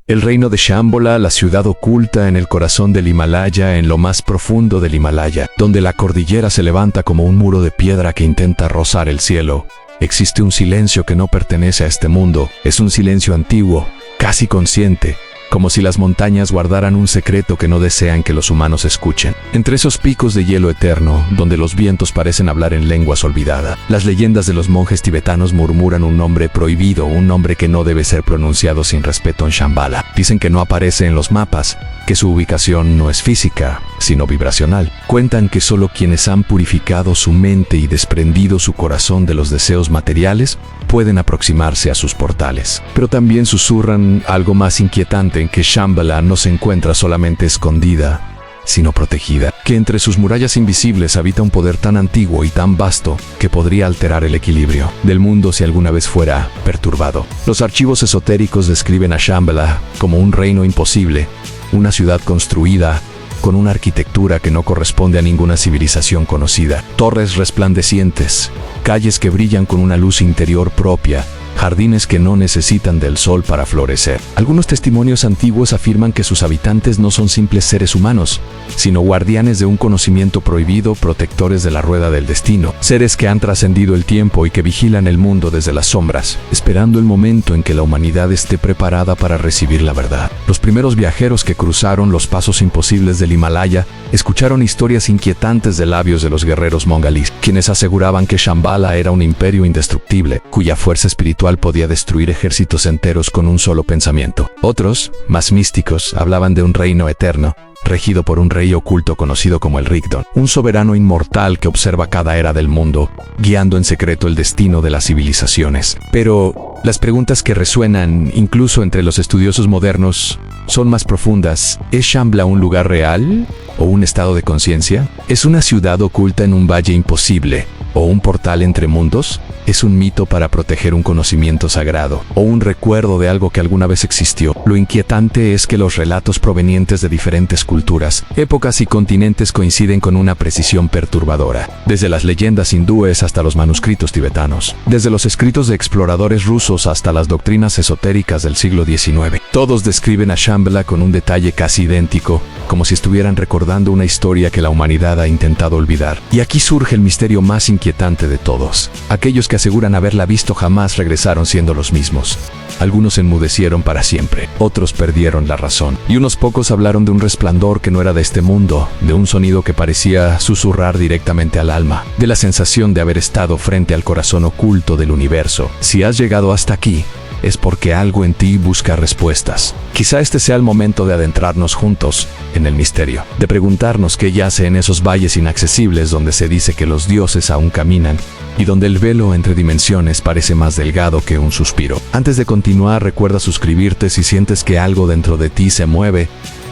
El reino de Shambhala, la ciudad oculta en el corazón del Himalaya, en lo más profundo del Himalaya, donde la cordillera se levanta como un muro de piedra que intenta rozar el cielo. Existe un silencio que no pertenece a este mundo. Es un silencio antiguo, casi consciente, como si las montañas guardaran un secreto que no desean que los humanos escuchen. Entre esos picos de hielo eterno, donde los vientos parecen hablar en lenguas olvidadas, las leyendas de los monjes tibetanos murmuran un nombre prohibido, un nombre que no debe ser pronunciado sin respeto en Shambhala. Dicen que no aparece en los mapas, que su ubicación no es física, sino vibracional. Cuentan que solo quienes han purificado su mente y desprendido su corazón de los deseos materiales pueden aproximarse a sus portales. Pero también susurran algo más inquietante, en que Shambhala no se encuentra solamente escondida, sino protegida, que entre sus murallas invisibles habita un poder tan antiguo y tan vasto que podría alterar el equilibrio del mundo si alguna vez fuera perturbado. Los archivos esotéricos describen a Shambhala como un reino imposible, una ciudad construida con una arquitectura que no corresponde a ninguna civilización conocida. Torres resplandecientes, calles que brillan con una luz interior propia, jardines que no necesitan del sol para florecer. Algunos testimonios antiguos afirman que sus habitantes no son simples seres humanos, sino guardianes de un conocimiento prohibido, protectores de la rueda del destino, seres que han trascendido el tiempo y que vigilan el mundo desde las sombras, esperando el momento en que la humanidad esté preparada para recibir la verdad. Los primeros viajeros que cruzaron los pasos imposibles del Himalaya escucharon historias inquietantes de labios de los guerreros mongalís, quienes aseguraban que Shambhala era un imperio indestructible, cuya fuerza espiritual podía destruir ejércitos enteros con un solo pensamiento. Otros, más místicos, hablaban de un reino eterno, regido por un rey oculto conocido como el Rigdon, un soberano inmortal que observa cada era del mundo, guiando en secreto el destino de las civilizaciones. Pero las preguntas que resuenan, incluso entre los estudiosos modernos, son más profundas. ¿Es Shambhala un lugar real o un estado de conciencia? ¿Es una ciudad oculta en un valle imposible o un portal entre mundos? ¿Es un mito para proteger un conocimiento sagrado o un recuerdo de algo que alguna vez existió? Lo inquietante es que los relatos provenientes de diferentes culturas, épocas y continentes coinciden con una precisión perturbadora, desde las leyendas hindúes hasta los manuscritos tibetanos, desde los escritos de exploradores rusos hasta las doctrinas esotéricas del siglo XIX. Todos describen a Shambhala con un detalle casi idéntico, como si estuvieran recordando una historia que la humanidad ha intentado olvidar. Y aquí surge el misterio más inquietante de todos. Aquellos que aseguran haberla visto jamás regresaron siendo los mismos. Algunos enmudecieron para siempre, otros perdieron la razón, y unos pocos hablaron de un resplandor que no era de este mundo, de un sonido que parecía susurrar directamente al alma, de la sensación de haber estado frente al corazón oculto del universo. Si has llegado hasta aquí, es porque algo en ti busca respuestas. Quizá este sea el momento de adentrarnos juntos en el misterio, de preguntarnos qué yace en esos valles inaccesibles donde se dice que los dioses aún caminan y donde el velo entre dimensiones parece más delgado que un suspiro. Antes de continuar, recuerda suscribirte si sientes que algo dentro de ti se mueve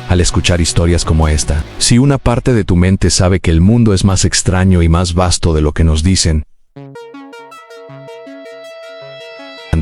al escuchar historias como esta. Si una parte de tu mente sabe que el mundo es más extraño y más vasto de lo que nos dicen,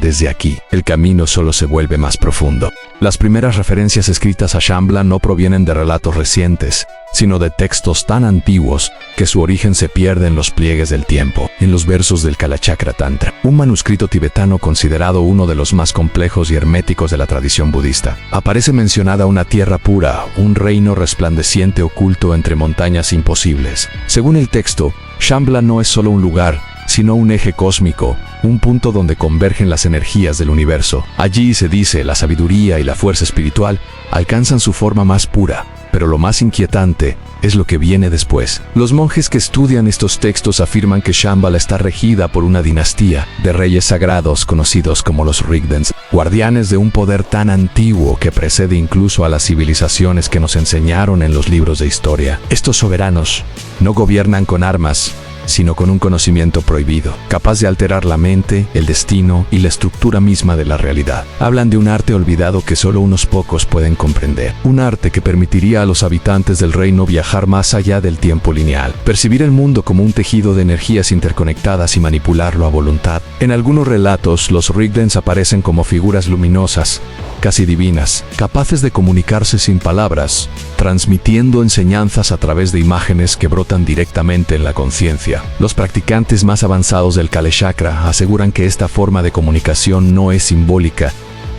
desde aquí, el camino solo se vuelve más profundo. Las primeras referencias escritas a Shambhala no provienen de relatos recientes, sino de textos tan antiguos que su origen se pierde en los pliegues del tiempo, en los versos del Kalachakra Tantra, un manuscrito tibetano considerado uno de los más complejos y herméticos de la tradición budista. Aparece mencionada una tierra pura, un reino resplandeciente oculto entre montañas imposibles. Según el texto, Shambhala no es solo un lugar, sino un eje cósmico, un punto donde convergen las energías del universo. Allí, se dice, la sabiduría y la fuerza espiritual alcanzan su forma más pura. Pero lo más inquietante es lo que viene después. Los monjes que estudian estos textos afirman que Shambhala está regida por una dinastía de reyes sagrados conocidos como los Rigdens, guardianes de un poder tan antiguo que precede incluso a las civilizaciones que nos enseñaron en los libros de historia. Estos soberanos no gobiernan con armas, sino con un conocimiento prohibido, capaz de alterar la mente, el destino y la estructura misma de la realidad. Hablan de un arte olvidado que solo unos pocos pueden comprender, un arte que permitiría a los habitantes del reino viajar más allá del tiempo lineal, percibir el mundo como un tejido de energías interconectadas y manipularlo a voluntad. En algunos relatos, los Rigdens aparecen como figuras luminosas, casi divinas, capaces de comunicarse sin palabras, transmitiendo enseñanzas a través de imágenes que brotan directamente en la conciencia. Los practicantes más avanzados del Kalachakra aseguran que esta forma de comunicación no es simbólica,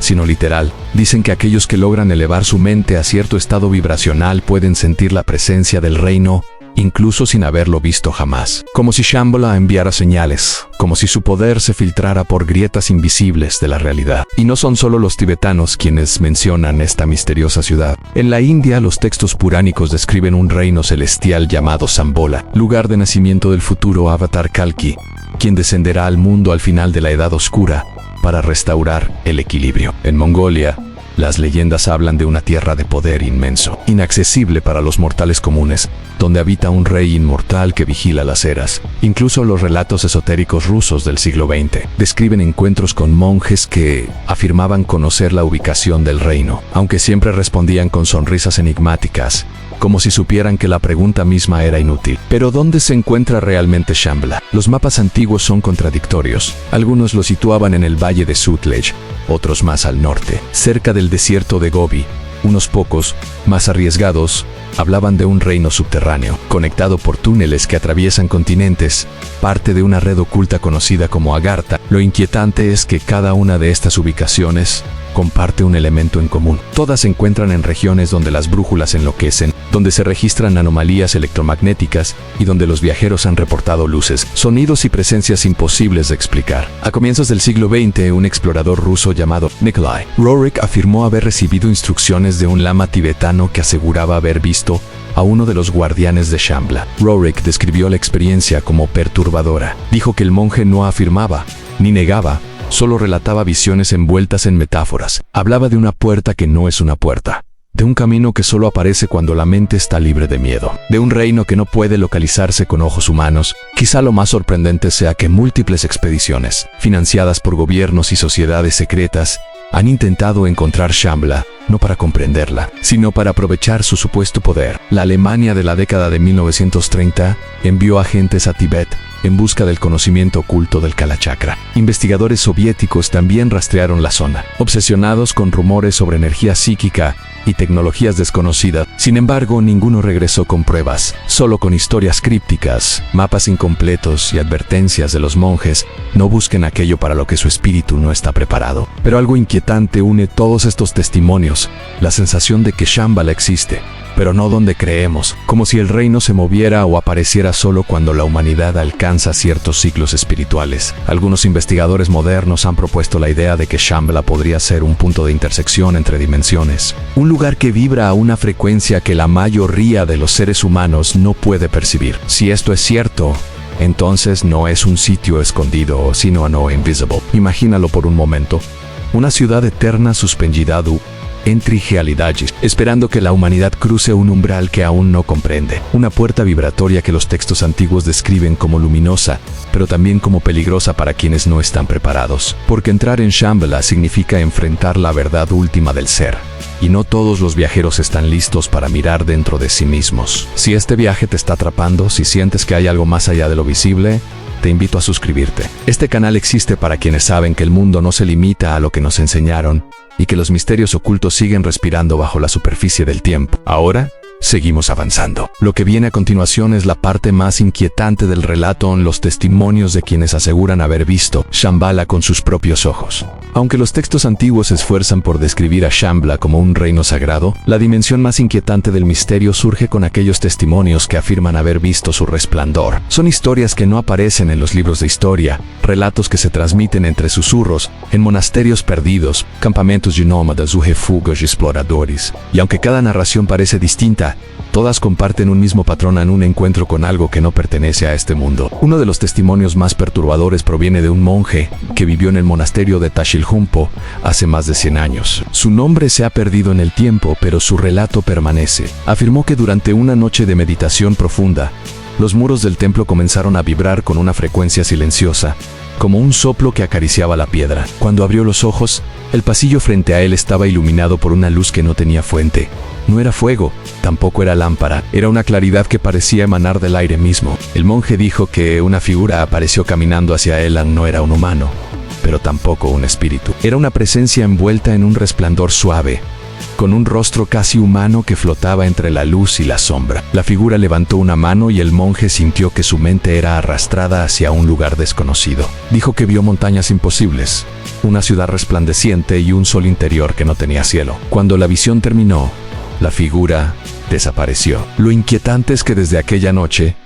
sino literal. Dicen que aquellos que logran elevar su mente a cierto estado vibracional pueden sentir la presencia del reino, incluso sin haberlo visto jamás. Como si Shambhala enviara señales, como si su poder se filtrara por grietas invisibles de la realidad. Y no son solo los tibetanos quienes mencionan esta misteriosa ciudad. En la India, los textos puránicos describen un reino celestial llamado Sambola, lugar de nacimiento del futuro avatar Kalki, quien descenderá al mundo al final de la Edad Oscura para restaurar el equilibrio. En Mongolia, las leyendas hablan de una tierra de poder inmenso, inaccesible para los mortales comunes, donde habita un rey inmortal que vigila las eras. Incluso los relatos esotéricos rusos del siglo XX describen encuentros con monjes que afirmaban conocer la ubicación del reino, aunque siempre respondían con sonrisas enigmáticas, como si supieran que la pregunta misma era inútil. Pero ¿dónde se encuentra realmente Shambhala? Los mapas antiguos son contradictorios. Algunos lo situaban en el valle de Sutlej, otros más al norte, cerca del desierto de Gobi. Unos pocos, más arriesgados, hablaban de un reino subterráneo, conectado por túneles que atraviesan continentes, parte de una red oculta conocida como Agartha. Lo inquietante es que cada una de estas ubicaciones comparte un elemento en común. Todas se encuentran en regiones donde las brújulas enloquecen, donde se registran anomalías electromagnéticas y donde los viajeros han reportado luces, sonidos y presencias imposibles de explicar. A comienzos del siglo XX, un explorador ruso llamado Nikolai Roerich afirmó haber recibido instrucciones de un lama tibetano que aseguraba haber visto a uno de los guardianes de Shambhala. Roerich describió la experiencia como perturbadora. Dijo que el monje no afirmaba ni negaba, solo relataba visiones envueltas en metáforas. Hablaba de una puerta que no es una puerta, de un camino que solo aparece cuando la mente está libre de miedo, de un reino que no puede localizarse con ojos humanos. Quizá lo más sorprendente sea que múltiples expediciones, financiadas por gobiernos y sociedades secretas, han intentado encontrar Shambhala, no para comprenderla, sino para aprovechar su supuesto poder. La Alemania de la década de 1930 envió agentes a Tibet en busca del conocimiento oculto del Kalachakra. Investigadores soviéticos también rastrearon la zona, obsesionados con rumores sobre energía psíquica y tecnologías desconocidas. Sin embargo, ninguno regresó con pruebas, solo con historias crípticas, mapas incompletos y advertencias de los monjes: no busquen aquello para lo que su espíritu no está preparado. Pero algo inquietante une todos estos testimonios: la sensación de que Shambhala existe, pero no donde creemos, como si el reino se moviera o apareciera solo cuando la humanidad alcanza ciertos ciclos espirituales. Algunos investigadores modernos han propuesto la idea de que Shambhala podría ser un punto de intersección entre dimensiones, un lugar que vibra a una frecuencia que la mayoría de los seres humanos no puede percibir. Si esto es cierto, entonces no es un sitio escondido, sino no invisible. Imagínalo por un momento: una ciudad eterna suspendida entre realidades, esperando que la humanidad cruce un umbral que aún no comprende. Una puerta vibratoria que los textos antiguos describen como luminosa, pero también como peligrosa para quienes no están preparados. Porque entrar en Shambhala significa enfrentar la verdad última del ser. Y no todos los viajeros están listos para mirar dentro de sí mismos. Si este viaje te está atrapando, si sientes que hay algo más allá de lo visible, te invito a suscribirte. Este canal existe para quienes saben que el mundo no se limita a lo que nos enseñaron y que los misterios ocultos siguen respirando bajo la superficie del tiempo. Ahora, seguimos avanzando. Lo que viene a continuación es la parte más inquietante del relato, en los testimonios de quienes aseguran haber visto Shambhala con sus propios ojos. Aunque los textos antiguos se esfuerzan por describir a Shambhala como un reino sagrado, la dimensión más inquietante del misterio surge con aquellos testimonios que afirman haber visto su resplandor. Son historias que no aparecen en los libros de historia, relatos que se transmiten entre susurros, en monasterios perdidos, campamentos de nómadas o refugios de exploradores. Y aunque cada narración parece distinta, todas comparten un mismo patrón en un encuentro con algo que no pertenece a este mundo. Uno de los testimonios más perturbadores proviene de un monje que vivió en el monasterio de Tashilhunpo hace más de 100 años. Su nombre se ha perdido en el tiempo, pero su relato permanece. Afirmó que durante una noche de meditación profunda, los muros del templo comenzaron a vibrar con una frecuencia silenciosa, como un soplo que acariciaba la piedra. Cuando abrió los ojos, el pasillo frente a él estaba iluminado por una luz que no tenía fuente. No era fuego, tampoco era lámpara, era una claridad que parecía emanar del aire mismo. El monje dijo que una figura apareció caminando hacia él. No era un humano, pero tampoco un espíritu. Era una presencia envuelta en un resplandor suave, con un rostro casi humano que flotaba entre la luz y la sombra. La figura levantó una mano y el monje sintió que su mente era arrastrada hacia un lugar desconocido. Dijo que vio montañas imposibles, una ciudad resplandeciente y un sol interior que no tenía cielo. Cuando la visión terminó, la figura desapareció. Lo inquietante es que desde aquella noche,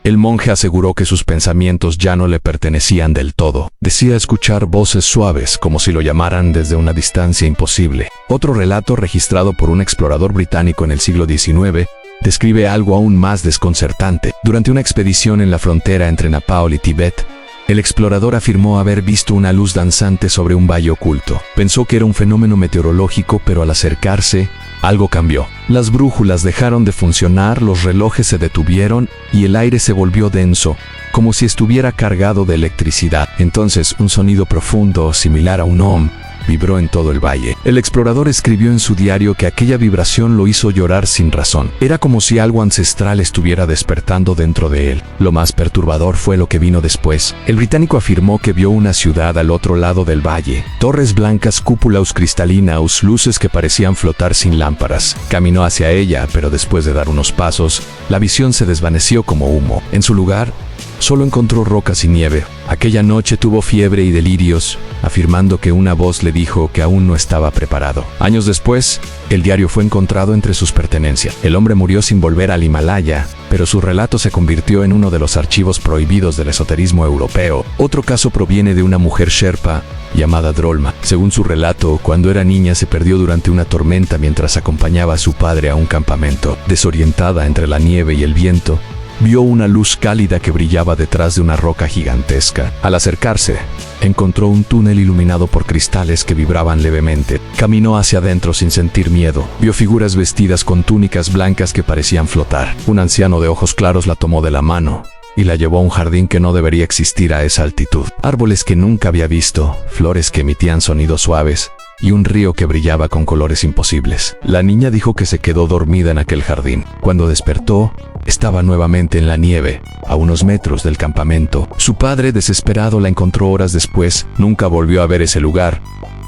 el monje aseguró que sus pensamientos ya no le pertenecían del todo. Decía escuchar voces suaves, como si lo llamaran desde una distancia imposible. Otro relato registrado por un explorador británico en el siglo XIX describe algo aún más desconcertante. Durante una expedición en la frontera entre Nepal y Tíbet, el explorador afirmó haber visto una luz danzante sobre un valle oculto. Pensó que era un fenómeno meteorológico, pero al acercarse, algo cambió. Las brújulas dejaron de funcionar, los relojes se detuvieron y el aire se volvió denso, como si estuviera cargado de electricidad. Entonces, un sonido profundo, similar a un om, vibró en todo el valle. El explorador escribió en su diario que aquella vibración lo hizo llorar sin razón. Era como si algo ancestral estuviera despertando dentro de él. Lo más perturbador fue lo que vino después. El británico afirmó que vio una ciudad al otro lado del valle. Torres blancas, cúpulas cristalinas, luces que parecían flotar sin lámparas. Caminó hacia ella, pero después de dar unos pasos, la visión se desvaneció como humo. En su lugar, solo encontró rocas y nieve. Aquella noche tuvo fiebre y delirios, afirmando que una voz le dijo que aún no estaba preparado. Años después, el diario fue encontrado entre sus pertenencias. El hombre murió sin volver al Himalaya, pero su relato se convirtió en uno de los archivos prohibidos del esoterismo europeo. Otro caso proviene de una mujer sherpa llamada Drolma. Según su relato, cuando era niña se perdió durante una tormenta mientras acompañaba a su padre a un campamento. Desorientada entre la nieve y el viento, vio una luz cálida que brillaba detrás de una roca gigantesca. Al acercarse, encontró un túnel iluminado por cristales que vibraban levemente. Caminó hacia adentro sin sentir miedo. Vio figuras vestidas con túnicas blancas que parecían flotar. Un anciano de ojos claros la tomó de la mano y la llevó a un jardín que no debería existir a esa altitud. Árboles que nunca había visto, flores que emitían sonidos suaves y un río que brillaba con colores imposibles. La niña dijo que se quedó dormida en aquel jardín. Cuando despertó, estaba nuevamente en la nieve, a unos metros del campamento. Su padre, desesperado, la encontró horas después. Nunca volvió a ver ese lugar,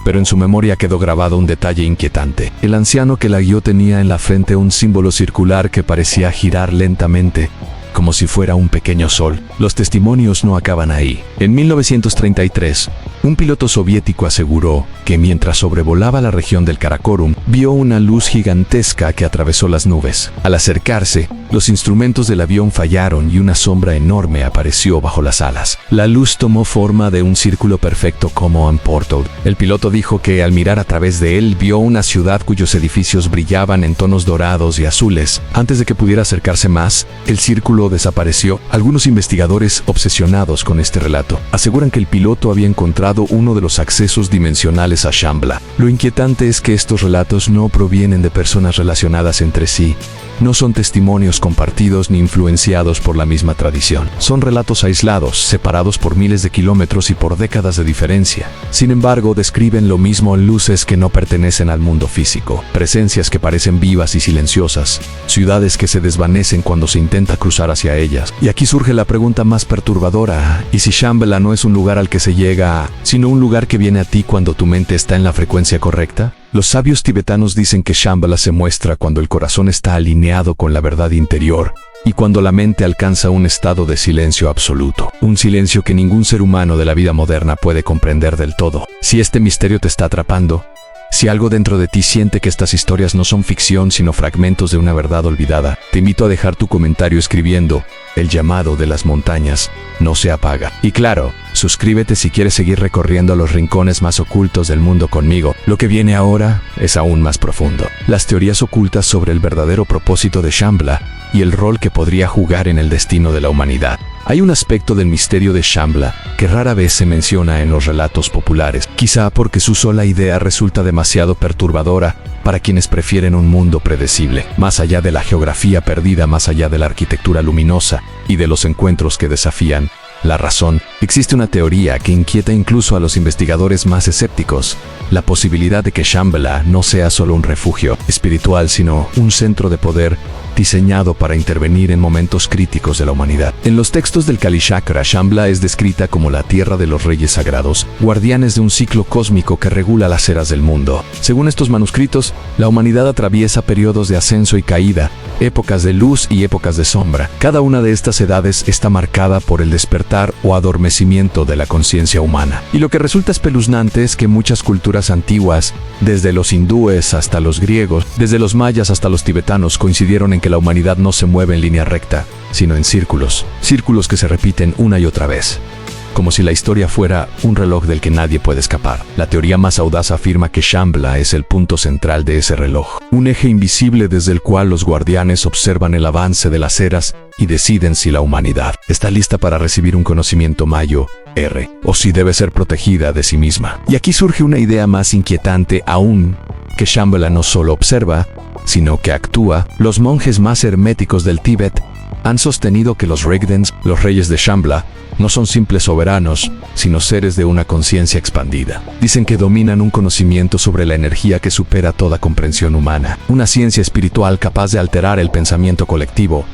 pero en su memoria quedó grabado un detalle inquietante. El anciano que la guió tenía en la frente un símbolo circular que parecía girar lentamente, como si fuera un pequeño sol. Los testimonios no acaban ahí. En 1933, un piloto soviético aseguró que mientras sobrevolaba la región del Karakorum, vio una luz gigantesca que atravesó las nubes. Al acercarse, los instrumentos del avión fallaron y una sombra enorme apareció bajo las alas. La luz tomó forma de un círculo perfecto como un portal. El piloto dijo que al mirar a través de él vio una ciudad cuyos edificios brillaban en tonos dorados y azules. Antes de que pudiera acercarse más, el círculo desapareció. Algunos investigadores obsesionados con este relato aseguran que el piloto había encontrado uno de los accesos dimensionales a Shambhala. Lo inquietante es que estos relatos no provienen de personas relacionadas entre sí. No son testimonios compartidos ni influenciados por la misma tradición. Son relatos aislados, separados por miles de kilómetros y por décadas de diferencia. Sin embargo, describen lo mismo en luces que no pertenecen al mundo físico, presencias que parecen vivas y silenciosas, ciudades que se desvanecen cuando se intenta cruzar hacia ellas. Y aquí surge la pregunta más perturbadora: ¿y si Shambhala no es un lugar al que se llega, sino un lugar que viene a ti cuando tu mente está en la frecuencia correcta? Los sabios tibetanos dicen que Shambhala se muestra cuando el corazón está alineado con la verdad interior y cuando la mente alcanza un estado de silencio absoluto. Un silencio que ningún ser humano de la vida moderna puede comprender del todo. Si este misterio te está atrapando, si algo dentro de ti siente que estas historias no son ficción sino fragmentos de una verdad olvidada, te invito a dejar tu comentario escribiendo: el llamado de las montañas no se apaga. Y claro, suscríbete si quieres seguir recorriendo los rincones más ocultos del mundo conmigo. Lo que viene ahora es aún más profundo. Las teorías ocultas sobre el verdadero propósito de Shambhala y el rol que podría jugar en el destino de la humanidad. Hay un aspecto del misterio de Shambhala que rara vez se menciona en los relatos populares, quizá porque su sola idea resulta demasiado perturbadora para quienes prefieren un mundo predecible. Más allá de la geografía perdida, más allá de la arquitectura luminosa y de los encuentros que desafían la razón, existe una teoría que inquieta incluso a los investigadores más escépticos: la posibilidad de que Shambhala no sea solo un refugio espiritual, sino un centro de poder diseñado para intervenir en momentos críticos de la humanidad. En los textos del Kali Chakra, Shambhala es descrita como la tierra de los reyes sagrados, guardianes de un ciclo cósmico que regula las eras del mundo. Según estos manuscritos, la humanidad atraviesa periodos de ascenso y caída, épocas de luz y épocas de sombra. Cada una de estas edades está marcada por el despertar o adormecimiento de la conciencia humana. Y lo que resulta espeluznante es que muchas culturas antiguas, desde los hindúes hasta los griegos, desde los mayas hasta los tibetanos, coincidieron en que la humanidad no se mueve en línea recta, sino en círculos que se repiten una y otra vez, como si la historia fuera un reloj del que nadie puede escapar. La teoría más audaz afirma que Shambhala es el punto central de ese reloj, un eje invisible desde el cual los guardianes observan el avance de las eras y deciden si la humanidad está lista para recibir un conocimiento mayo, o si debe ser protegida de sí misma. Y aquí surge una idea más inquietante aún, que Shambhala no solo observa, sino que actúa. Los monjes más herméticos del Tíbet han sostenido que los Rigdens, los reyes de Shambhala, no son simples soberanos, sino seres de una conciencia expandida. Dicen que dominan un conocimiento sobre la energía que supera toda comprensión humana, una ciencia espiritual capaz de alterar el pensamiento colectivo,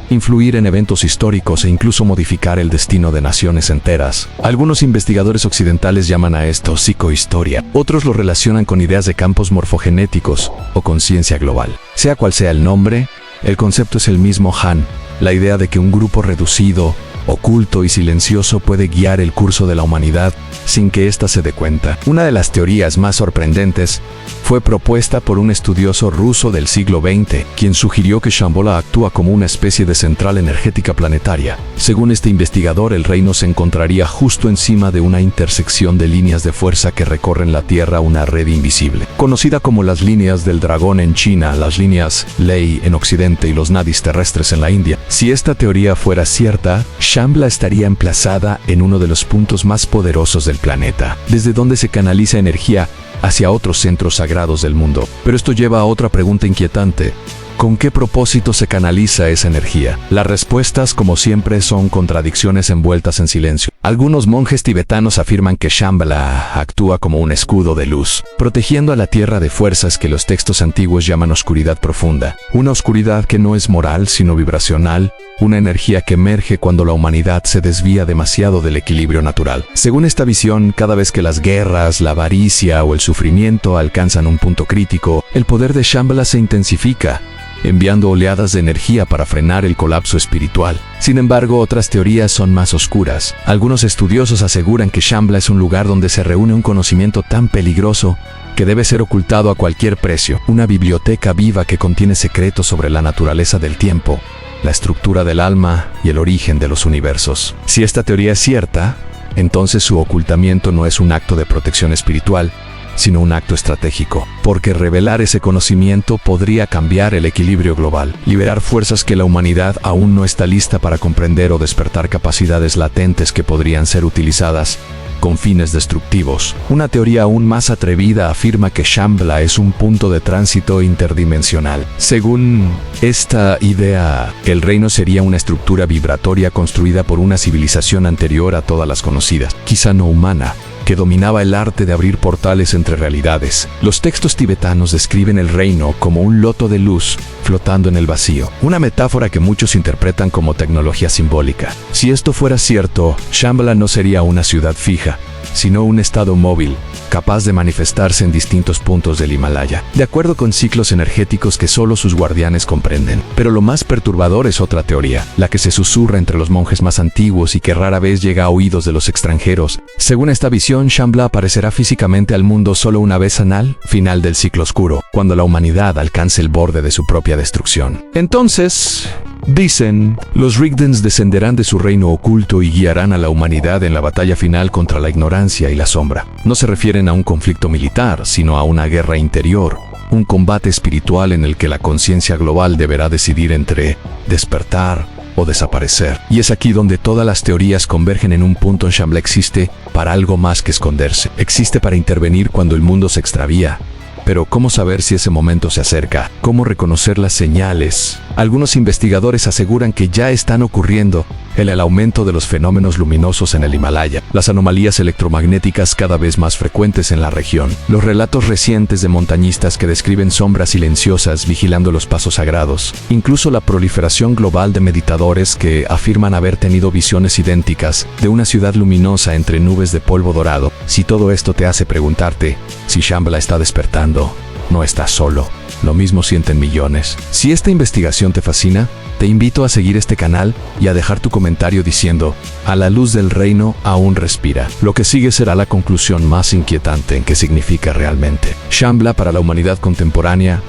influir en eventos históricos e incluso modificar el destino de naciones enteras. Algunos investigadores occidentales llaman a esto psicohistoria. Otros lo relacionan con ideas de campos morfogenéticos o conciencia global. Sea cual sea el nombre, el concepto es el mismo Han, la idea de que un grupo reducido, oculto y silencioso puede guiar el curso de la humanidad sin que ésta se dé cuenta. Una de las teorías más sorprendentes fue propuesta por un estudioso ruso del siglo XX, quien sugirió que Shambhala actúa como una especie de central energética planetaria. Según este investigador, el reino se encontraría justo encima de una intersección de líneas de fuerza que recorren la Tierra, una red invisible, conocida como las líneas del dragón en China, las líneas Ley en Occidente y los nadis terrestres en la India. Si esta teoría fuera cierta, Shambhala estaría emplazada en uno de los puntos más poderosos del planeta, desde donde se canaliza energía hacia otros centros sagrados del mundo. Pero esto lleva a otra pregunta inquietante. ¿Con qué propósito se canaliza esa energía? Las respuestas, como siempre, son contradicciones envueltas en silencio. Algunos monjes tibetanos afirman que Shambhala actúa como un escudo de luz, protegiendo a la tierra de fuerzas que los textos antiguos llaman oscuridad profunda. Una oscuridad que no es moral, sino vibracional, una energía que emerge cuando la humanidad se desvía demasiado del equilibrio natural. Según esta visión, cada vez que las guerras, la avaricia o el sufrimiento alcanzan un punto crítico, el poder de Shambhala se intensifica, enviando oleadas de energía para frenar el colapso espiritual. Sin embargo, otras teorías son más oscuras. Algunos estudiosos aseguran que Shambhala es un lugar donde se reúne un conocimiento tan peligroso que debe ser ocultado a cualquier precio, una biblioteca viva que contiene secretos sobre la naturaleza del tiempo, la estructura del alma y el origen de los universos. Si esta teoría es cierta, entonces su ocultamiento no es un acto de protección espiritual, sino un acto estratégico, porque revelar ese conocimiento podría cambiar el equilibrio global, liberar fuerzas que la humanidad aún no está lista para comprender o despertar capacidades latentes que podrían ser utilizadas con fines destructivos. Una teoría aún más atrevida afirma que Shambhala es un punto de tránsito interdimensional. Según esta idea, el reino sería una estructura vibratoria construida por una civilización anterior a todas las conocidas, quizá no humana, que dominaba el arte de abrir portales entre realidades. Los textos tibetanos describen el reino como un loto de luz flotando en el vacío, una metáfora que muchos interpretan como tecnología simbólica. Si esto fuera cierto, Shambhala no sería una ciudad fija, sino un estado móvil, capaz de manifestarse en distintos puntos del Himalaya, de acuerdo con ciclos energéticos que solo sus guardianes comprenden. Pero lo más perturbador es otra teoría, la que se susurra entre los monjes más antiguos y que rara vez llega a oídos de los extranjeros. Según esta visión, Shambhala aparecerá físicamente al mundo solo una vez al final del ciclo oscuro, cuando la humanidad alcance el borde de su propia destrucción. Entonces, dicen, los Rigdens descenderán de su reino oculto y guiarán a la humanidad en la batalla final contra la ignorancia y la sombra. No se refieren a un conflicto militar, sino a una guerra interior, un combate espiritual en el que la conciencia global deberá decidir entre despertar o desaparecer. Y es aquí donde todas las teorías convergen en un punto. Shambhala existe para algo más que esconderse. Existe para intervenir cuando el mundo se extravía. Pero ¿cómo saber si ese momento se acerca? ¿Cómo reconocer las señales? Algunos investigadores aseguran que ya están ocurriendo. el aumento de los fenómenos luminosos en el Himalaya, las anomalías electromagnéticas cada vez más frecuentes en la región, los relatos recientes de montañistas que describen sombras silenciosas vigilando los pasos sagrados, incluso la proliferación global de meditadores que afirman haber tenido visiones idénticas de una ciudad luminosa entre nubes de polvo dorado. Si todo esto te hace preguntarte si Shambhala está despertando, no estás solo. Lo mismo sienten millones. Si esta investigación te fascina, te invito a seguir este canal y a dejar tu comentario diciendo: a la luz del reino aún respira. Lo que sigue será la conclusión más inquietante en qué significa realmente Shambhala para la humanidad contemporánea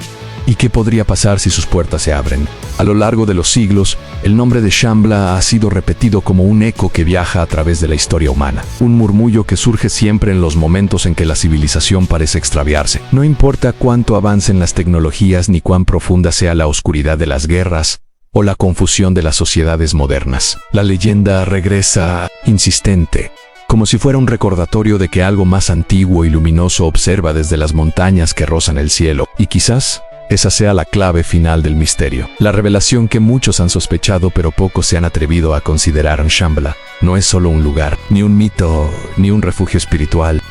y qué podría pasar si sus puertas se abren. A lo largo de los siglos, el nombre de Shambhala ha sido repetido como un eco que viaja a través de la historia humana, un murmullo que surge siempre en los momentos en que la civilización parece extraviarse. No importa cuánto avancen las tecnologías ni cuán profunda sea la oscuridad de las guerras o la confusión de las sociedades modernas, la leyenda regresa insistente, como si fuera un recordatorio de que algo más antiguo y luminoso observa desde las montañas que rozan el cielo, y quizás esa sea la clave final del misterio. La revelación que muchos han sospechado pero pocos se han atrevido a considerar en Shambhala no es solo un lugar, ni un mito, ni un refugio espiritual.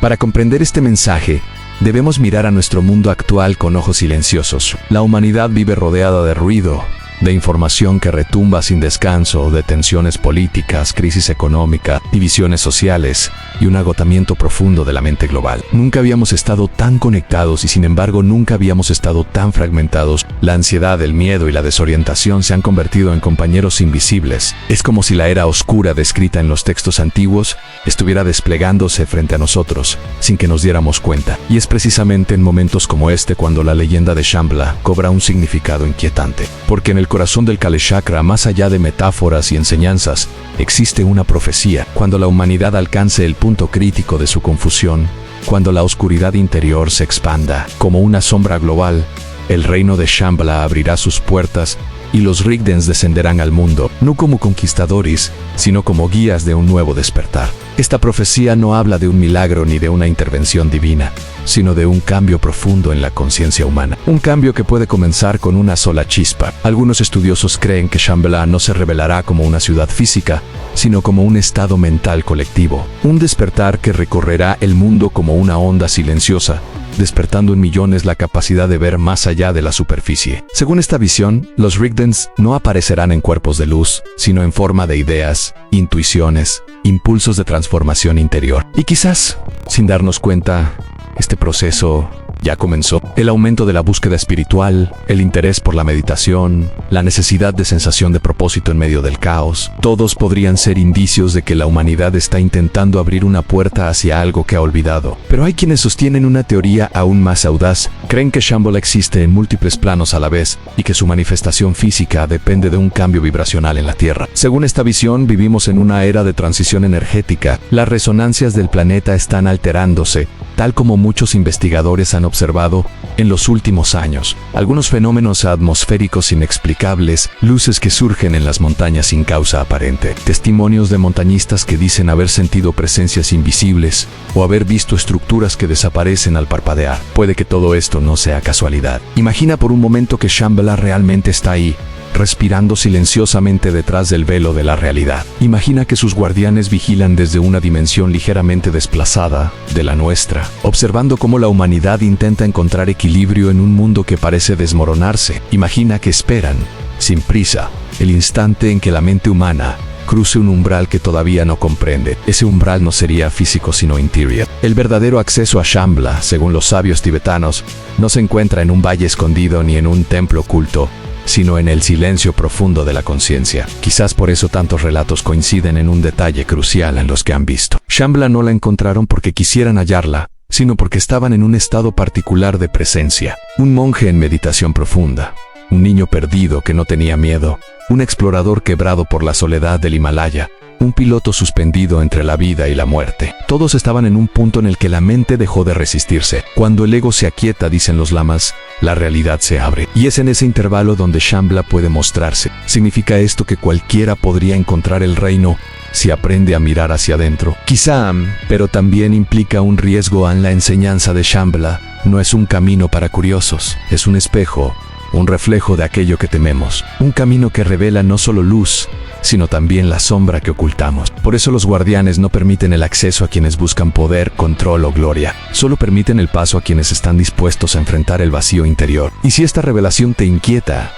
Para comprender este mensaje, debemos mirar a nuestro mundo actual con ojos silenciosos. La humanidad vive rodeada de ruido, de información que retumba sin descanso, de tensiones políticas, crisis económica, divisiones sociales y un agotamiento profundo de la mente global. Nunca habíamos estado tan conectados y sin embargo nunca habíamos estado tan fragmentados. La ansiedad, el miedo y la desorientación se han convertido en compañeros invisibles. Es como si la era oscura descrita en los textos antiguos estuviera desplegándose frente a nosotros, sin que nos diéramos cuenta. Y es precisamente en momentos como este cuando la leyenda de Shambhala cobra un significado inquietante. Porque en el corazón del Kalachakra, más allá de metáforas y enseñanzas, existe una profecía. Cuando la humanidad alcance el punto crítico de su confusión, cuando la oscuridad interior se expanda como una sombra global, el reino de Shambhala abrirá sus puertas y los Rigdens descenderán al mundo, no como conquistadores, sino como guías de un nuevo despertar. Esta profecía no habla de un milagro ni de una intervención divina, sino de un cambio profundo en la conciencia humana. Un cambio que puede comenzar con una sola chispa. Algunos estudiosos creen que Shambhala no se revelará como una ciudad física, sino como un estado mental colectivo. Un despertar que recorrerá el mundo como una onda silenciosa, despertando en millones la capacidad de ver más allá de la superficie. Según esta visión, los Rigdens no aparecerán en cuerpos de luz, sino en forma de ideas, intuiciones, impulsos de transformación interior. Y quizás, sin darnos cuenta, este proceso ya comenzó. El aumento de la búsqueda espiritual, el interés por la meditación, la necesidad de sensación de propósito en medio del caos, todos podrían ser indicios de que la humanidad está intentando abrir una puerta hacia algo que ha olvidado. Pero hay quienes sostienen una teoría aún más audaz. Creen que Shambhala existe en múltiples planos a la vez y que su manifestación física depende de un cambio vibracional en la Tierra. Según esta visión, vivimos en una era de transición energética. Las resonancias del planeta están alterándose, tal como muchos investigadores han observado en los últimos años. Algunos fenómenos atmosféricos inexplicables, luces que surgen en las montañas sin causa aparente, testimonios de montañistas que dicen haber sentido presencias invisibles o haber visto estructuras que desaparecen al parpadear. Puede que todo esto no sea casualidad. Imagina por un momento que Shambhala realmente está ahí, respirando silenciosamente detrás del velo de la realidad. Imagina que sus guardianes vigilan desde una dimensión ligeramente desplazada de la nuestra, observando cómo la humanidad intenta encontrar equilibrio en un mundo que parece desmoronarse. Imagina que esperan, sin prisa, el instante en que la mente humana cruce un umbral que todavía no comprende. Ese umbral no sería físico sino interior. El verdadero acceso a Shambhala, según los sabios tibetanos, no se encuentra en un valle escondido ni en un templo oculto, sino en el silencio profundo de la conciencia. Quizás por eso tantos relatos coinciden en un detalle crucial en los que han visto. Shambhala no la encontraron porque quisieran hallarla, sino porque estaban en un estado particular de presencia. Un monje en meditación profunda, un niño perdido que no tenía miedo, un explorador quebrado por la soledad del Himalaya, un piloto suspendido entre la vida y la muerte. Todos estaban en un punto en el que la mente dejó de resistirse. Cuando el ego se aquieta, dicen los lamas, la realidad se abre. Y es en ese intervalo donde Shambhala puede mostrarse. ¿Significa esto que cualquiera podría encontrar el reino si aprende a mirar hacia adentro? Quizá, pero también implica un riesgo. En la enseñanza de Shambhala no es un camino para curiosos, es un espejo un reflejo de aquello que tememos, un camino que revela no solo luz, sino también la sombra que ocultamos. Por eso los guardianes no permiten el acceso a quienes buscan poder, control o gloria. Solo permiten el paso a quienes están dispuestos a enfrentar el vacío interior. Y si esta revelación te inquieta,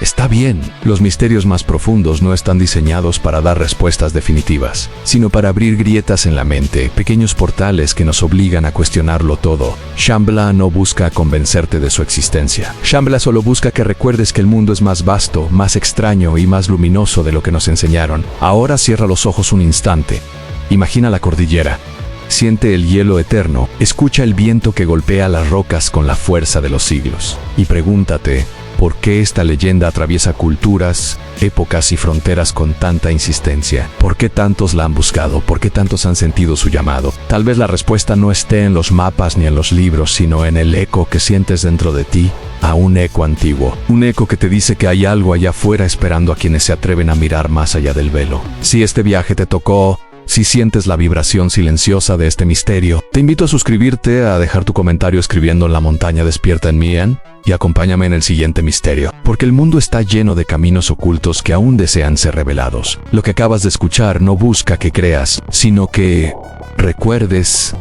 está bien. Los misterios más profundos no están diseñados para dar respuestas definitivas, sino para abrir grietas en la mente, pequeños portales que nos obligan a cuestionarlo todo. Shambhala no busca convencerte de su existencia. Shambhala solo busca que recuerdes que el mundo es más vasto, más extraño y más luminoso de lo que nos enseñaron. Ahora cierra los ojos un instante. Imagina la cordillera. Siente el hielo eterno. Escucha el viento que golpea las rocas con la fuerza de los siglos. Y pregúntate, ¿por qué esta leyenda atraviesa culturas, épocas y fronteras con tanta insistencia? ¿Por qué tantos la han buscado? ¿Por qué tantos han sentido su llamado? Tal vez la respuesta no esté en los mapas ni en los libros, sino en el eco que sientes dentro de ti, a un eco antiguo. Un eco que te dice que hay algo allá afuera esperando a quienes se atreven a mirar más allá del velo. Si este viaje te tocó, si sientes la vibración silenciosa de este misterio, te invito a suscribirte, a dejar tu comentario escribiendo en la montaña despierta en mí, y acompáñame en el siguiente misterio, porque el mundo está lleno de caminos ocultos que aún desean ser revelados. Lo que acabas de escuchar no busca que creas, sino que recuerdes